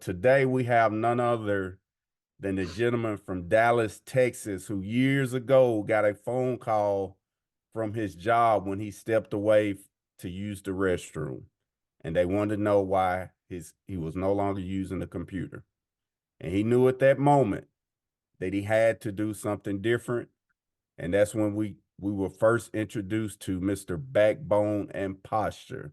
today we have none other than the gentleman from Dallas, Texas, who years ago got a phone call from his job when he stepped away to use the restroom. And they wanted to know why he was no longer using the computer. And he knew at that moment that he had to do something different. And that's when we were first introduced to Mr. Backbone and Posture.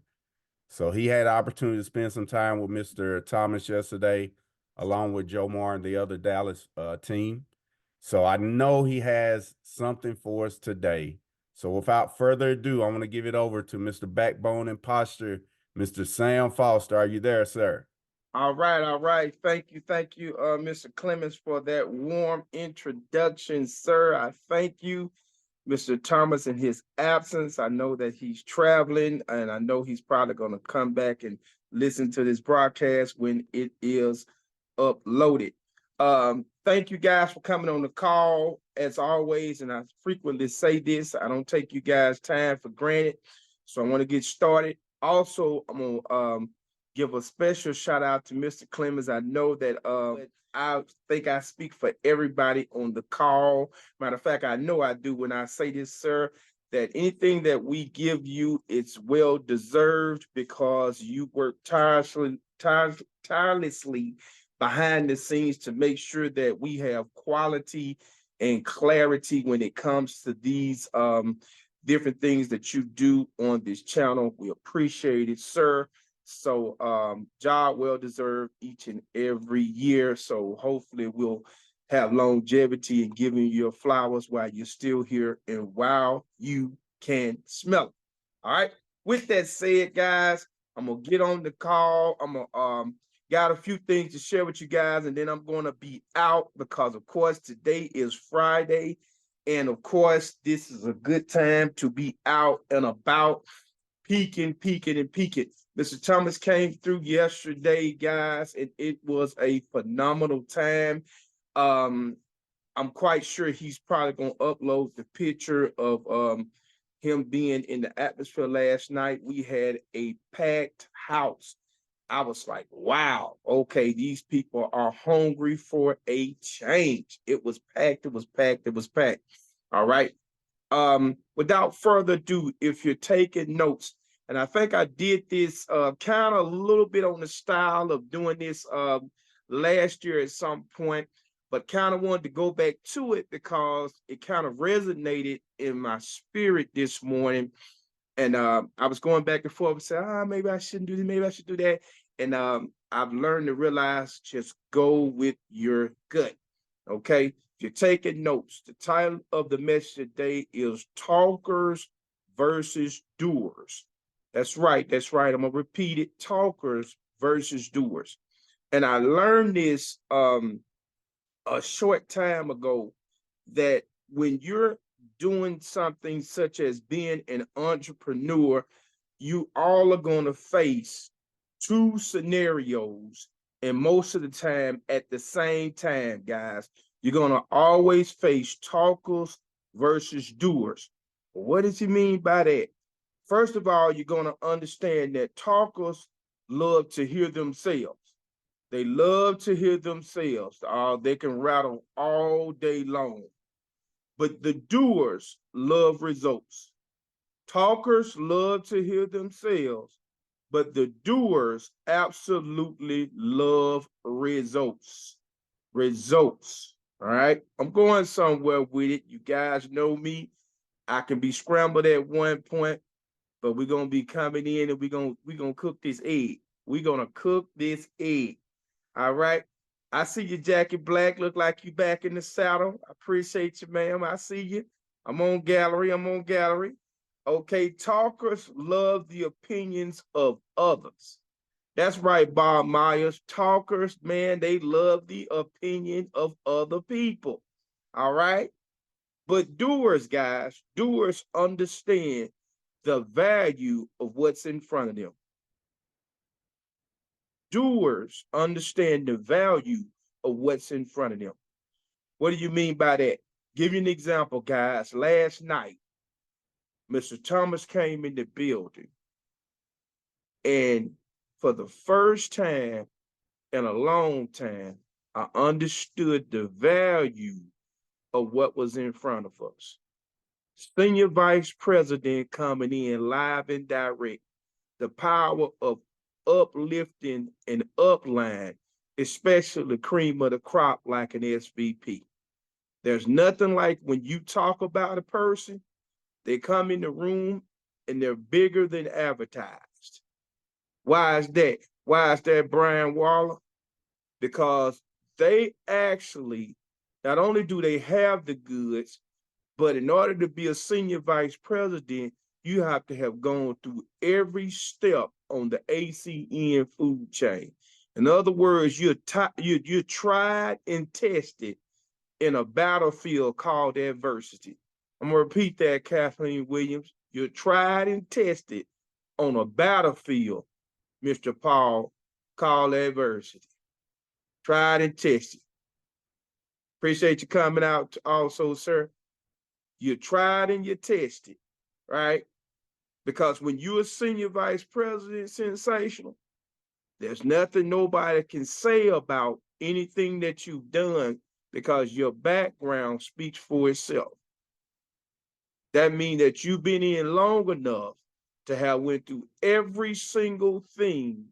So he had the opportunity to spend some time with Mr. Thomas yesterday, along with Joe Moore and the other Dallas team. So I know he has something for us today. So without further ado, I want to give it over to Mr. Backbone and Posture, Mr. Sam Foster. Are you there, sir? All right. Thank you, Mr. Clemens, for that warm introduction, sir. I thank you, Mr. Thomas, in his absence. I know that he's traveling, and I know he's probably going to come back and listen to this broadcast when it is uploaded. Thank you guys for coming on the call, as always, and I frequently say this, I don't take you guys' time for granted, so I want to get started. Also, I'm going to give a special shout out to Mr. Clemens. I know that I think I speak for everybody on the call. Matter of fact, I know I do when I say this, sir, that anything that we give you, it's well deserved because you work tirelessly behind the scenes to make sure that we have quality and clarity when it comes to these different things that you do on this channel. We appreciate it, sir. So job well deserved each and every year. So hopefully we'll have longevity in giving you your flowers while you're still here and while you can smell it. All right. With that said, guys, I'm gonna get on the call. I'm gonna got a few things to share with you guys, and then I'm gonna be out because, of course, today is Friday, and of course, this is a good time to be out and about, peeking. Mr. Thomas came through yesterday, guys, and it was a phenomenal time. I'm quite sure he's probably going to upload the picture of him being in the atmosphere last night. We had a packed house. I was like, wow, okay, these people are hungry for a change. It was packed. All right. Without further ado, if you're taking notes, and I think I did this kind of a little bit on the style of doing this last year at some point, but kind of wanted to go back to it because it kind of resonated in my spirit this morning. And I was going back and forth and said, maybe I shouldn't do this, maybe I should do that. And I've learned to realize just go with your gut. Okay. If you're taking notes, the title of the message today is Talkers versus Doers. That's right. I'm going to repeat it. Talkers versus doers. And I learned this a short time ago that when you're doing something such as being an entrepreneur, you all are going to face two scenarios, and most of the time at the same time, guys. You're going to always face talkers versus doers. What does he mean by that? First of all, you're going to understand that talkers love to hear themselves. They love to hear themselves. They can rattle all day long. But the doers love results. Talkers love to hear themselves, but the doers absolutely love results. Results. All right. I'm going somewhere with it. You guys know me. I can be scrambled at one point, but we're gonna be coming in and we're gonna cook this egg. We're gonna cook this egg. All right. I see you, Jackie Black. Look like you back in the saddle. I appreciate you, ma'am. I see you. I'm on gallery. Okay, talkers love the opinions of others. That's right, Bob Myers. Talkers, man, they love the opinion of other people. All right. But doers, guys, doers understand the value of what's in front of them. Doers understand the value of what's in front of them. What do you mean by that? Give you an example, guys. Last night, Mr. Thomas came in the building, and for the first time in a long time, I understood the value of what was in front of us. Senior Vice President coming in live and direct, the power of uplifting and upline, especially the cream of the crop like an SVP. There's nothing like when you talk about a person, they come in the room and they're bigger than advertised. Why is that? Why is that, Brian Waller? Because they actually, not only do they have the goods, but in order to be a senior vice president, you have to have gone through every step on the ACN food chain. In other words, you're tried and tested in a battlefield called adversity. I'm gonna repeat that, Kathleen Williams. You're tried and tested on a battlefield, Mr. Paul, called adversity. Tried and tested. Appreciate you coming out also, sir. You're tried and you're tested, right? Because when you're a senior vice president, sensational, there's nothing nobody can say about anything that you've done because your background speaks for itself. That means that you've been in long enough to have went through every single thing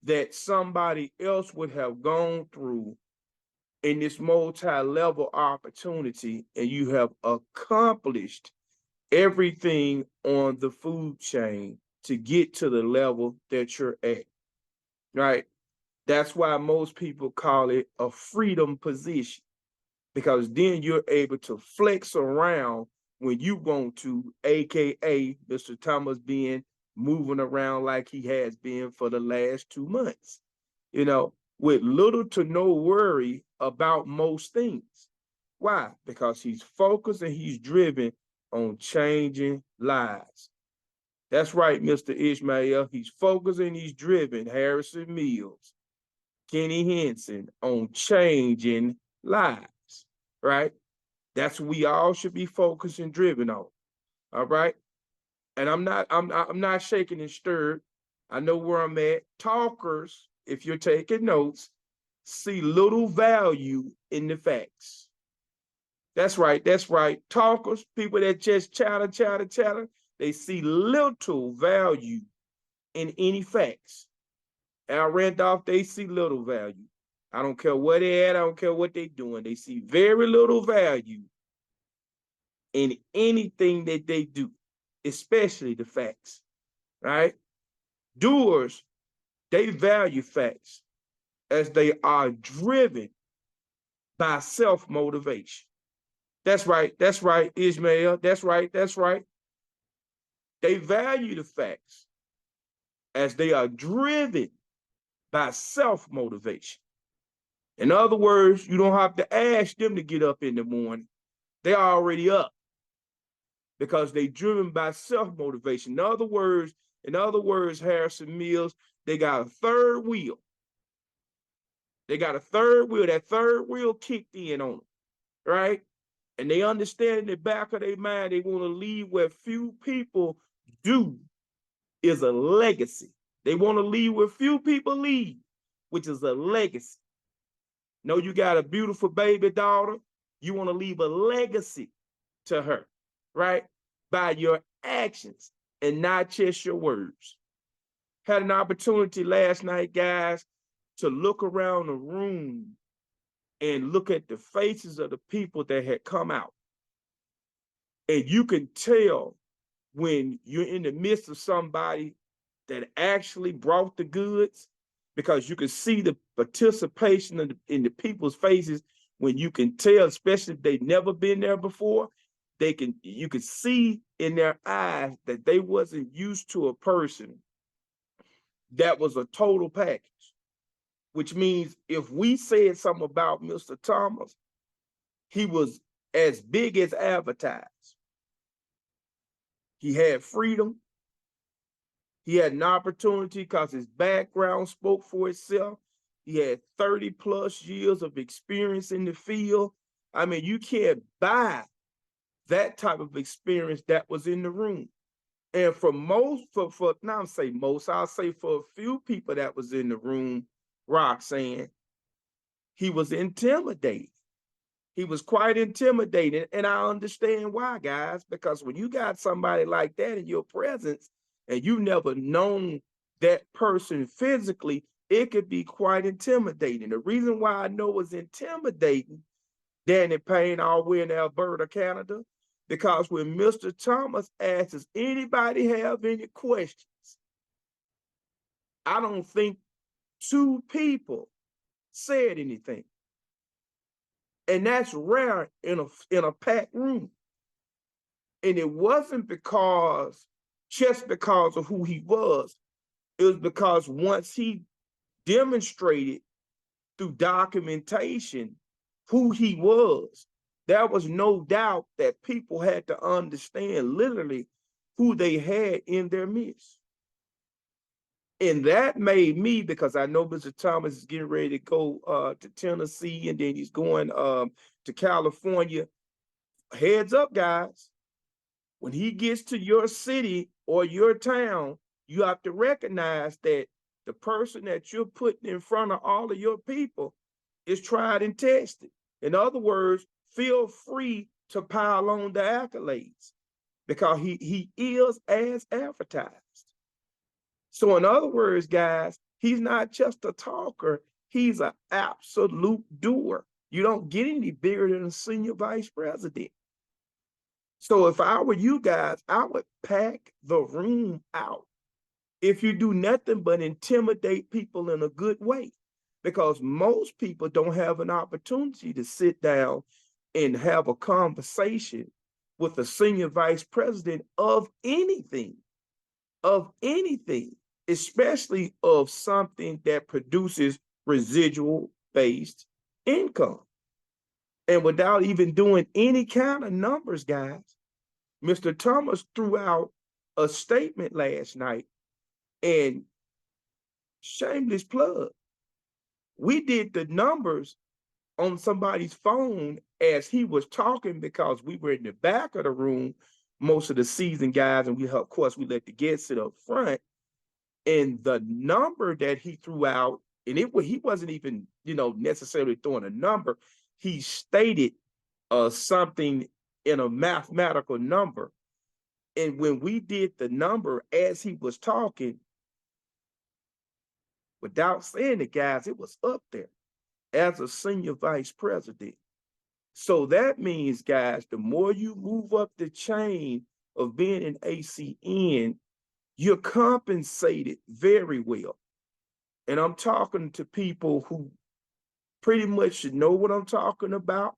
that somebody else would have gone through in this multi-level opportunity, and you have accomplished everything on the food chain to get to the level that you're at, right? That's why most people call it a freedom position, because then you're able to flex around when you want to, AKA Mr. Thomas being moving around like he has been for the last 2 months, with little to no worry about most things. Why? Because he's focused and he's driven on changing lives. That's right, Mr. Ishmael. He's focused and he's driven, Harrison Mills, Kenny Henson, on changing lives, right? That's what we all should be focused and driven on. All right. And I'm not shaking and stirred. I know where I'm at. Talkers, if you're taking notes, see little value in the facts. That's right. That's right. Talkers, people that just chatter, they see little value in any facts. Al Randolph, they see little value. I don't care where they at. I don't care what they're doing. They see very little value in anything that they do, especially the facts, right? Doers, they value facts as they are driven by self-motivation. That's right, Ishmael. That's right. They value the facts as they are driven by self-motivation. In other words, you don't have to ask them to get up in the morning. They're already up because they're driven by self-motivation. In other words, Harrison Mills, they got a third wheel. That third wheel kicked in on them, right? And they understand in the back of their mind, they want to leave where few people do, is a legacy. They want to leave where few people leave, which is a legacy. Know you got a beautiful baby daughter. You want to leave a legacy to her, right? By your actions and not just your words. Had an opportunity last night, guys, to look around the room and look at the faces of the people that had come out. And you can tell when you're in the midst of somebody that actually brought the goods, because you can see the participation in the people's faces when you can tell, especially if they've never been there before, you can see in their eyes that they wasn't used to a person that was a total package. Which means if we said something about Mr. Thomas, he was as big as advertised. He had freedom. He had an opportunity because his background spoke for itself. He had 30 plus years of experience in the field. I mean, you can't buy that type of experience that was in the room. And for most, I'll say for a few people that was in the room, Roxanne, he was intimidated. He was quite intimidated. And I understand why, guys, because when you got somebody like that in your presence and you never known that person physically, it could be quite intimidating. The reason why I know it's intimidating, Danny Payne, all the way in Alberta, Canada, because when Mr. Thomas asks, does anybody have any questions? I don't think two people said anything. And that's rare in a packed room. And it wasn't just because of who he was. It was because once he demonstrated through documentation who he was, there was no doubt that people had to understand literally who they had in their midst. And that made me, because I know Mr. Thomas is getting ready to go to Tennessee and then he's going to California. Heads up, guys. When he gets to your city or your town, you have to recognize that the person that you're putting in front of all of your people is tried and tested. In other words, feel free to pile on the accolades because he is as advertised. So in other words, guys, he's not just a talker, he's an absolute doer. You don't get any bigger than a senior vice president. So if I were you guys, I would pack the room out. If you do nothing but intimidate people in a good way, because most people don't have an opportunity to sit down and have a conversation with a senior vice president of anything, especially of something that produces residual based income. And without even doing any kind of numbers, guys, Mr. Thomas threw out a statement last night, and shameless plug, we did the numbers on somebody's phone as he was talking because we were in the back of the room, most of the seasoned guys, and of course, we let the guests sit up front. And the number that he threw out, and he wasn't even, necessarily throwing a number. He stated something in a mathematical number. And when we did the number as he was talking, without saying it, guys, it was up there as a senior vice president. So that means, guys, the more you move up the chain of being an ACN, you're compensated very well. And I'm talking to people who pretty much should know what I'm talking about.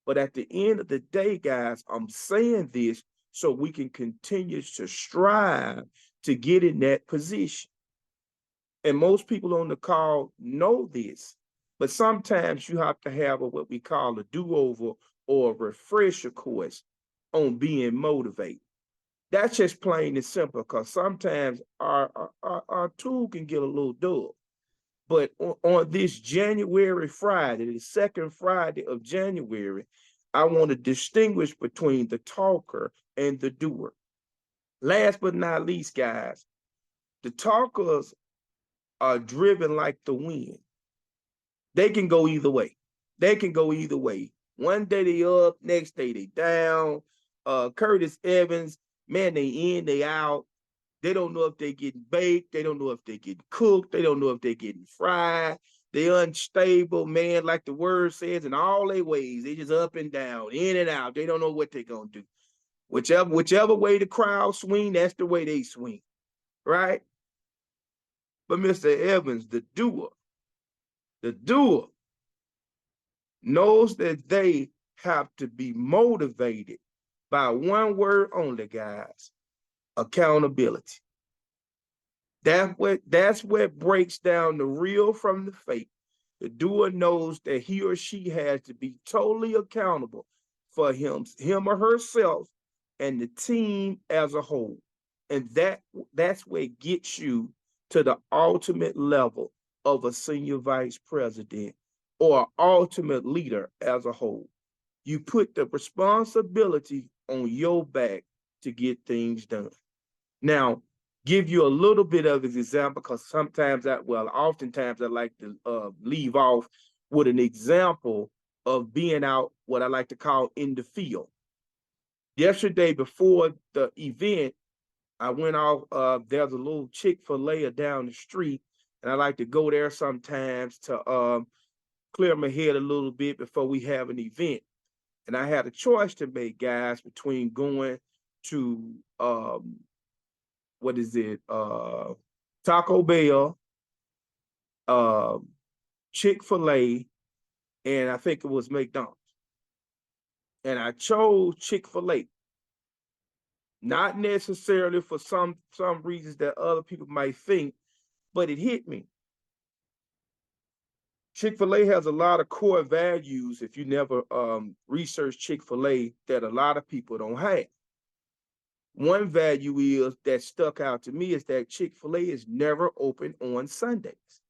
But at the end of the day, guys, I'm saying this so we can continue to strive to get in that position. And most people on the call know this, but sometimes you have to have what we call a do-over or a refresher course on being motivated. That's just plain and simple, because sometimes our tool can get a little dull. But on this January Friday, the second Friday of January, I want to distinguish between the talker and the doer. Last but not least, guys, the talkers are driven like the wind. They can go either way. One day they up, next day they down. Curtis Evans, man, they in, they out. They don't know if they're getting baked. They don't know if they're getting cooked. They don't know if they're getting fried. They're unstable, man, like the word says, in all their ways. They just up and down, in and out. They don't know what they're going to do. Whichever way the crowd swing, that's the way they swing, right? But Mr. Evans, the doer knows that they have to be motivated by one word only, guys: accountability. That's what breaks down the real from the fake. The doer knows that he or she has to be totally accountable for him or herself and the team as a whole. And that's what gets you to the ultimate level of a senior vice president or ultimate leader as a whole. You put the responsibility on your back to get things done. Now, give you a little bit of an example because oftentimes I like to leave off with an example of being out, what I like to call in the field. Yesterday before the event, I went off, there's a little Chick-fil-A down the street, and I like to go there sometimes to clear my head a little bit before we have an event. And I had a choice to make, guys, between going to what is it? Taco Bell, uh, Chick-fil-A, and I think it was McDonald's. And I chose Chick-fil-A. Not necessarily for some reasons that other people might think, but it hit me. Chick-fil-A has a lot of core values, if you never research Chick-fil-A, that a lot of people don't have. One value is that stuck out to me is that Chick-fil-A is never open on Sundays.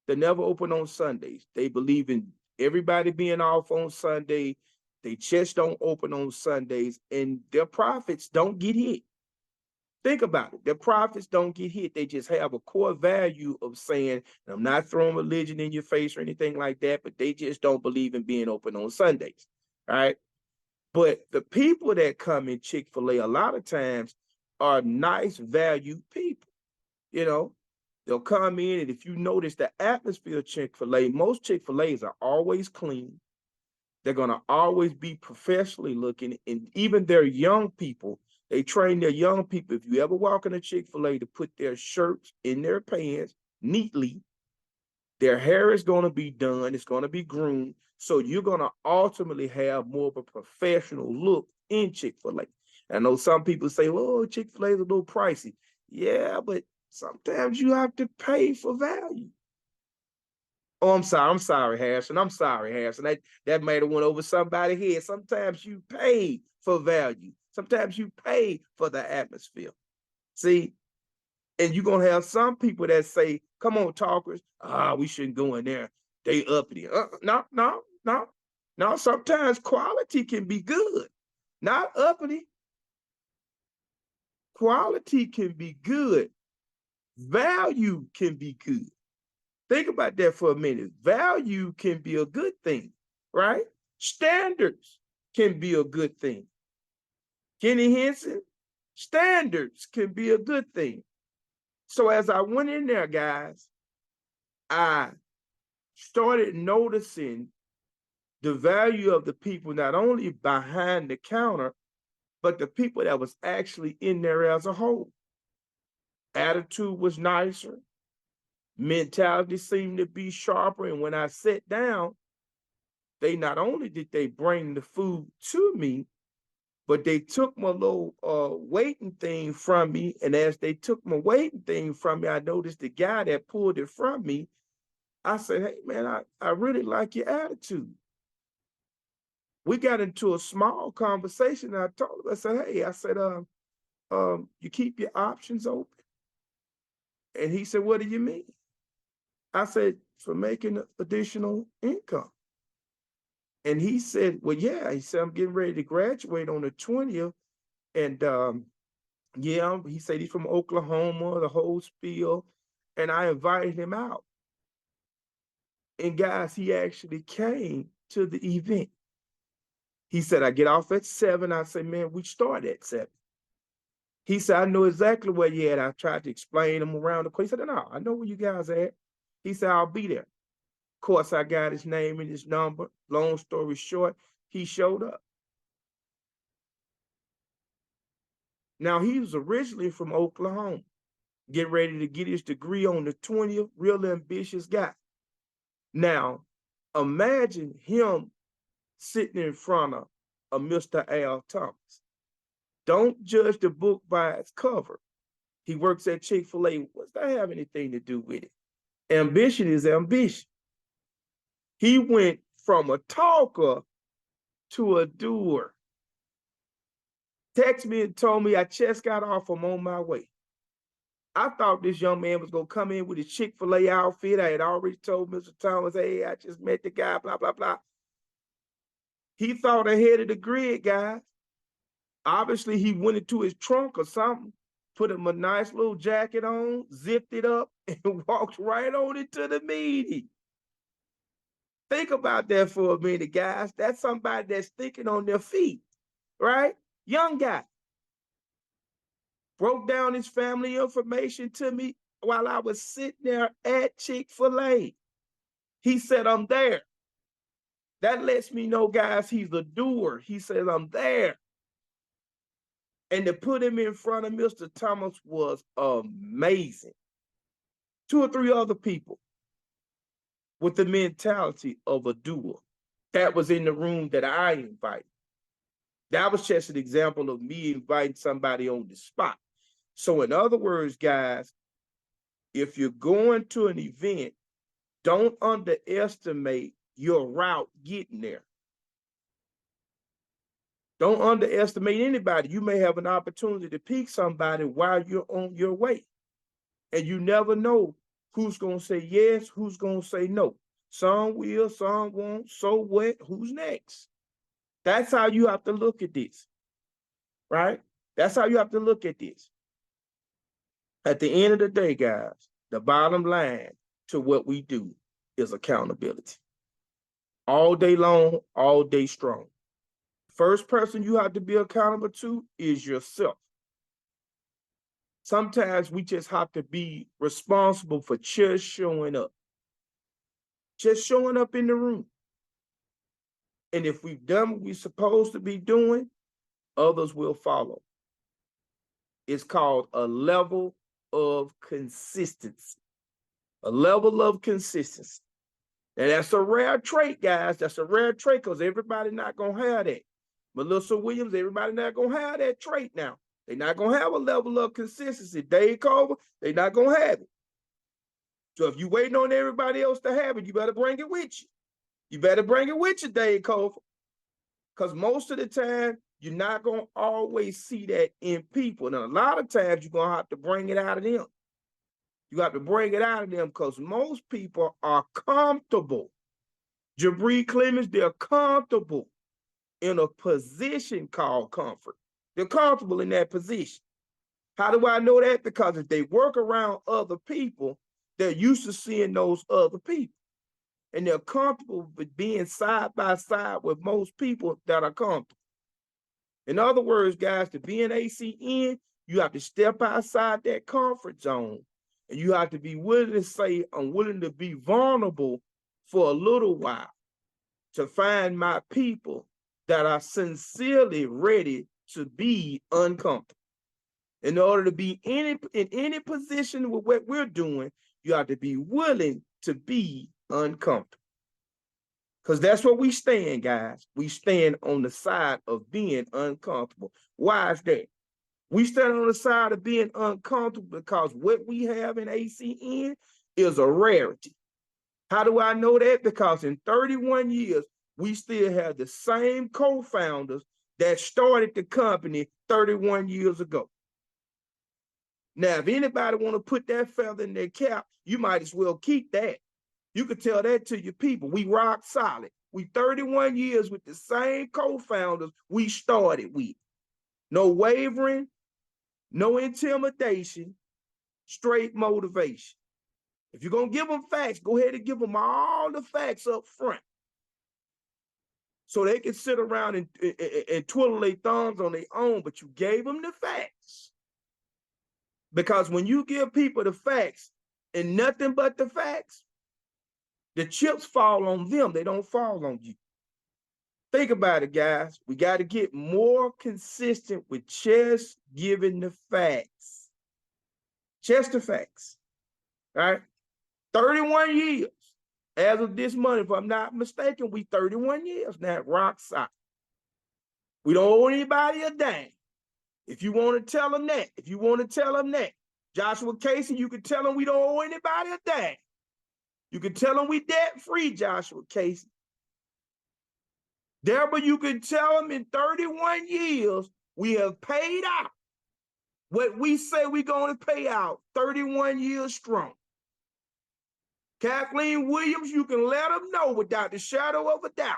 They're never open on Sundays. They believe in everybody being off on Sunday. They just don't open on Sundays, and their profits don't get hit. Think about it. Their profits don't get hit. They just have a core value of saying, and I'm not throwing religion in your face or anything like that, but they just don't believe in being open on Sundays. Right? But the people that come in Chick-fil-A a lot of times are nice, valued people. You know, they'll come in, and if you notice the atmosphere of Chick-fil-A, most Chick-fil-A's are always clean. They're going to always be professionally looking, and even their young people, they train their young people. If you ever walk in a Chick-fil-A, to put their shirts in their pants neatly. Their hair is going to be done. It's going to be groomed. So you're going to ultimately have more of a professional look in Chick-fil-A. I know some people say, oh, Chick-fil-A is a little pricey. Yeah, but sometimes you have to pay for value. Oh, I'm sorry, Harrison. I'm sorry, Harrison. That might have went over somebody's head. Sometimes you pay for value. Sometimes you pay for the atmosphere. See, and you're gonna have some people that say, "Come on, talkers, we shouldn't go in there. They uppity." No. Sometimes quality can be good, not uppity. Quality can be good. Value can be good. Think about that for a minute. Value can be a good thing, right? Standards can be a good thing. Kenny Henson, standards can be a good thing. So as I went in there, guys, I started noticing the value of the people, not only behind the counter, but the people that was actually in there as a whole. Attitude was nicer. Mentality seemed to be sharper. And when I sat down, they not only did they bring the food to me, but they took my little waiting thing from me. And as they took my waiting thing from me, I noticed the guy that pulled it from me. I said, hey, man, I really like your attitude. We got into a small conversation. And I told him, I said, hey, you keep your options open? And he said, what do you mean? I said, for making additional income. And he said, well, yeah. He said, I'm getting ready to graduate on the 20th. And yeah, he said he's from Oklahoma, the whole spiel. And I invited him out. And guys, he actually came to the event. He said, I get off at 7. I said, man, we start at 7. He said, I know exactly where you're at. I tried to explain him around the corner. He said, no, I know where you guys are at. He said, I'll be there. Of course, I got his name and his number. Long story short, he showed up. Now, he was originally from Oklahoma, getting ready to get his degree on the 20th, real ambitious guy. Now, imagine him sitting in front of a Mr. Al Thomas. Don't judge the book by its cover. He works at Chick-fil-A. What's that have anything to do with it? Ambition is ambition. He went from a talker to a doer. Texted me and told me I just got off, I'm on my way. I thought this young man was going to come in with his Chick-fil-A outfit. I had already told Mr. Thomas, hey, I just met the guy, blah, blah, blah. He thought ahead of the grid, guys. Obviously, he went into his trunk or something, put him a nice little jacket on, zipped it up, and walked right on into the meeting. Think about that for a minute, guys. That's somebody that's thinking on their feet, right? Young guy. Broke down his family information to me while I was sitting there at Chick-fil-A. He said, I'm there. That lets me know, guys, he's a doer. He says, I'm there. And to put him in front of Mr. Thomas was amazing. 2 or 3 other people with the mentality of a doer that was in the room that I invited. That was just an example of me inviting somebody on the spot. So in other words, guys, if you're going to an event, don't underestimate your route getting there. Don't underestimate anybody. You may have an opportunity to pick somebody while you're on your way. And you never know who's going to say yes, who's going to say no. Some will, some won't. So what? Who's next? That's how you have to look at this, right? That's how you have to look at this. At the end of the day, guys, the bottom line to what we do is accountability. All day long, all day strong. First person you have to be accountable to is yourself. Sometimes we just have to be responsible for just showing up. Just showing up in the room. And if we've done what we're supposed to be doing, others will follow. It's called a level of consistency. A level of consistency. And that's a rare trait, guys. That's a rare trait because everybody not going to have that. Melissa Williams, everybody not going to have that trait now. They're not going to have a level of consistency. Dave Culver, they're not going to have it. So if you're waiting on everybody else to have it, you better bring it with you. You better bring it with you, Dave Culver. Because most of the time, you're not going to always see that in people. And a lot of times, you're going to have to bring it out of them. You have to bring it out of them because most people are comfortable. Jabri Clemens, they're comfortable in a position called comfort. They're comfortable in that position. How do I know that? Because if they work around other people, they're used to seeing those other people. And they're comfortable with being side by side with most people that are comfortable. In other words, guys, to be an ACN, you have to step outside that comfort zone. And you have to be willing to say, I'm willing to be vulnerable for a little while to find my people that are sincerely ready to be uncomfortable. In order to be in any position with what we're doing, you have to be willing to be uncomfortable. Because that's where we stand, guys. We stand on the side of being uncomfortable. Why is that? We stand on the side of being uncomfortable because what we have in ACN is a rarity. How do I know that? Because in 31 years, we still have the same co-founders that started the company 31 years ago. Now, if anybody want to put that feather in their cap, you might as well keep that. You could tell that to your people. We rock solid. We 31 years with the same co-founders we started with. No wavering, no intimidation, straight motivation. If you're going to give them facts, go ahead and give them all the facts up front. So they can sit around and twiddle their thumbs on their own, but you gave them the facts. Because when you give people the facts and nothing but the facts, the chips fall on them. They don't fall on you. Think about it, guys. We got to get more consistent with just giving the facts. Just the facts. All right? 31 years. As of this month, if I'm not mistaken, we 31 years now, rock solid. We don't owe anybody a dime. If you want to tell them that, Joshua Casey, you can tell them we don't owe anybody a dime. You can tell them we debt free, Joshua Casey. Deborah, you can tell them in 31 years, we have paid out what we say we're going to pay out 31 years strong. Kathleen Williams, you can let them know without the shadow of a doubt.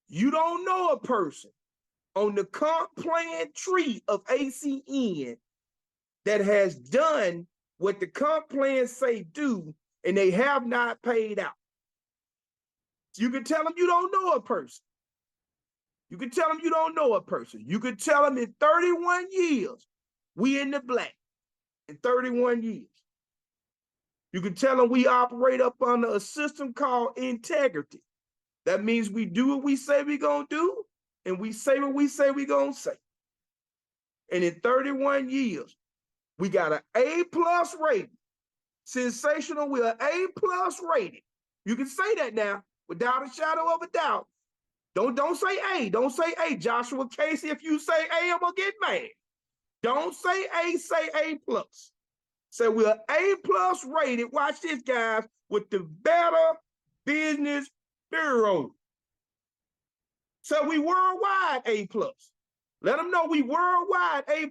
You don't know a person on the comp plan tree of ACN that has done what the comp plans say do, and they have not paid out. You can tell them you don't know a person. You can tell them you don't know a person. You can tell them in 31 years, we in the black. In 31 years. You can tell them we operate up under a system called integrity. That means we do what we say we're going to do, and we say what we say we're going to say. And in 31 years, we got an A+ rating. Sensational, we're an A+ rating. You can say that now without a shadow of a doubt. Don't say A. Don't say A. Joshua Casey, if you say A, I'm going to get mad. Don't say A, say A+. Say we're A+ rated. Watch this, guys, with the Better Business Bureau. So we worldwide A+. Let them know we worldwide A+.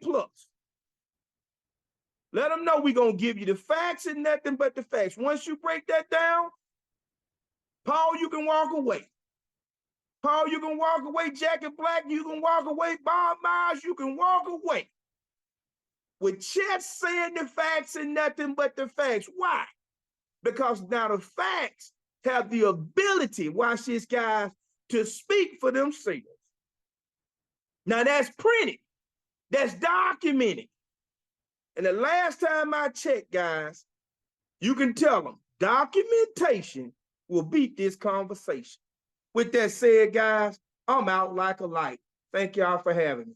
Let them know we're going to give you the facts and nothing but the facts. Once you break that down, Paul, you can walk away. Paul, you can walk away. Jacket Black, you can walk away. Bob Myers, you can walk away. With Chet saying the facts and nothing but the facts. Why? Because now the facts have the ability, watch this, guys, to speak for themselves. Now that's printed. That's documented. And the last time I checked, guys, you can tell them documentation will beat this conversation. With that said, guys, I'm out like a light. Thank y'all for having me.